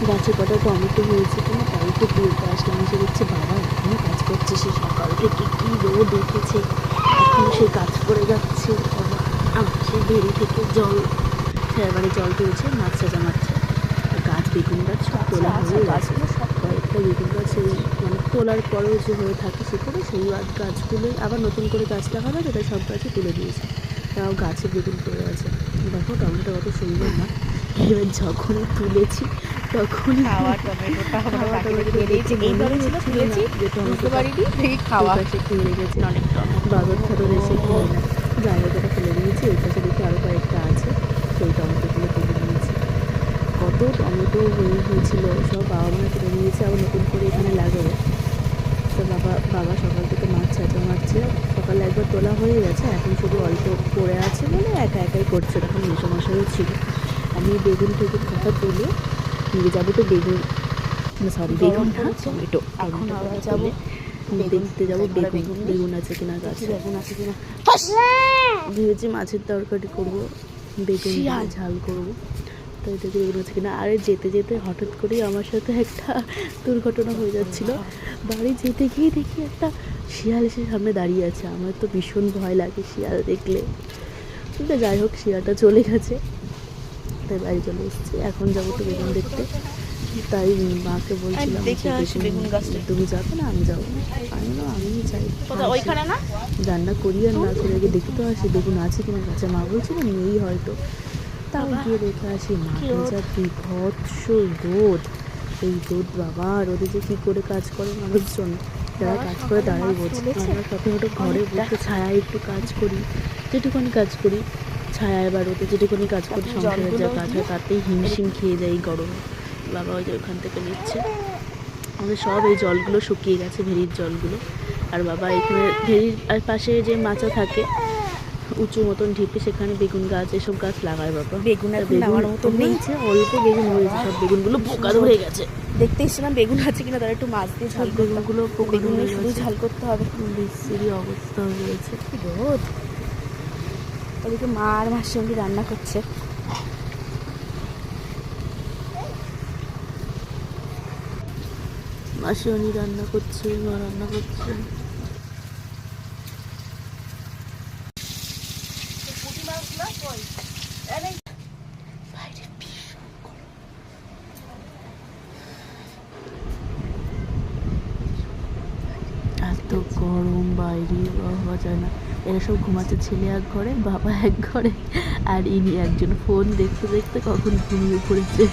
গাছে কটা টমেটো হয়েছে কিনা তাই তো তুলতে আসলাম। এসে দেখছি বাবা এখনও কাজ করছে, সে সকাল থেকে কী রোদ উঠেছে, এখনও সে কাজ করে যাচ্ছে। বাবা আমার সেই ভেড়ি থেকে জল এবারে জল তুলছে, মাছ চাচা মারছে। গাছ বেগুন গাছ সব তোলা হয়ে গেছে, কয়েকটা বেগুন গাছ মানে তোলার পরেও যে হয়ে থাকে সেখানে সেই গাছগুলো আবার নতুন করে গাছ লাগানো, যেটা সব গাছই তুলে দিয়েছে, তাও গাছে বেগুন পড়ে আছে। দেখো টমেটো কত সুন্দর না। এবার যখনই তুলেছি তখন খেয়ে রেখেছে, বাদর থাদর এসে খেয়ে না। যাই হোক এটা ফেলে দিয়েছি। ওই পাশে দেখি আরও কয়েকটা আছে, সেই টমেটোগুলো তুলে দিয়েছি। কত টমেটো হয়েছিল, সব বাবা মা তুলে দিয়েছে, আবার নতুন করে এখানে লাগাবে। তো বাবা সকাল থেকে মাছ চাচা মারছে, সকালে একবার তোলা হয়ে গেছে, এখন শুধু অল্প পড়ে আছে বলে একা একাই করছে। তখন মেসোমশাইও ছিল। আমি বেগুন টেগুন কথা তুলে নিয়ে যাবো তো বেগুন, বেগুন না টমেটো, এখন আবার যাবো দেখতে যাবো বেগুন আছে কিনা গাছে, বেগুন আছে কিনা। ভেবেছি মাছের তরকারি করবো, বেগুন ঝাল করবো, তো এটা বেগুন আছে কিনা। আরে যেতে যেতে হঠাৎ করেই আমার সাথে একটা দুর্ঘটনা হয়ে যাচ্ছিল। বাড়ি যেতে গিয়ে দেখি একটা শিয়াল এসে সামনে দাঁড়িয়ে আছে। আমার তো ভীষণ ভয় লাগে শিয়াল দেখলে, কিন্তু যাই হোক শিয়ালটা চলে গেছে, তাই বাড়ি চলে এসেছি। এখন যাবো তো বেগুন দেখতে। তাই মাকে বলছিলাম তুমি যাবে না, আমি যাবো। আমি চাই রান্না করি আর না করে আগে দেখে তো আসি বেগুন আছে কিনা গাছে। মা বলছিল নেই হয়তো, তাও গিয়ে দেখে আসি। মাঠে যা বিভৎস রোদ, এই রোদ বাবা, রোদে যে কী করে কাজ করে মানুষজন, যারা কাজ করে তারাই বোঝে। আমরা প্রথমত ঘরে বসে ছায়ায় একটু কাজ করি, যেটুকুনি কাজ করি ছায়ায় বা রোদে যেটুকুনি কাজ করি, সংসারের যা কাজ হয় তাতেই হিমশিম খেয়ে যাই গরমে। বাবা ওই যে ওখান থেকে নিচ্ছে, আমাদের সব এই জলগুলো শুকিয়ে গেছে, ভেরির জলগুলো। আর বাবা এখানে ভেরির পাশে যে মাচা থাকে উঁচু মতন ঢিপে, সেখানে বেগুন গাছ এসব গাছ লাগায় বাবা। বেগুন হয়েছে, অল্প বেগুন হয়েছে, সব বেগুনগুলো পোকা ধরে গেছে। দেখতে এসেছিলাম বেগুন আছে কিনা, তারা একটু মাছ দিয়ে ঝাল, বেগুনগুলো বেগুন শুধু ঝাল করতে হবে। বিশ্রী অবস্থা হয়ে গেছে, রোদ। ওদিকে মা আর মার সঙ্গে রান্না করছে। মাসিমণি রান্না করছে, মা রান্না করছে। এত গরম বাইরে, বাবা যায় না। এরা সব ঘুমাচ্ছে, ছেলে এক ঘরে, বাবা এক ঘরে, আর ইনি একজন ফোন দেখতে দেখতে কখন ঘুমিয়ে পড়েছে।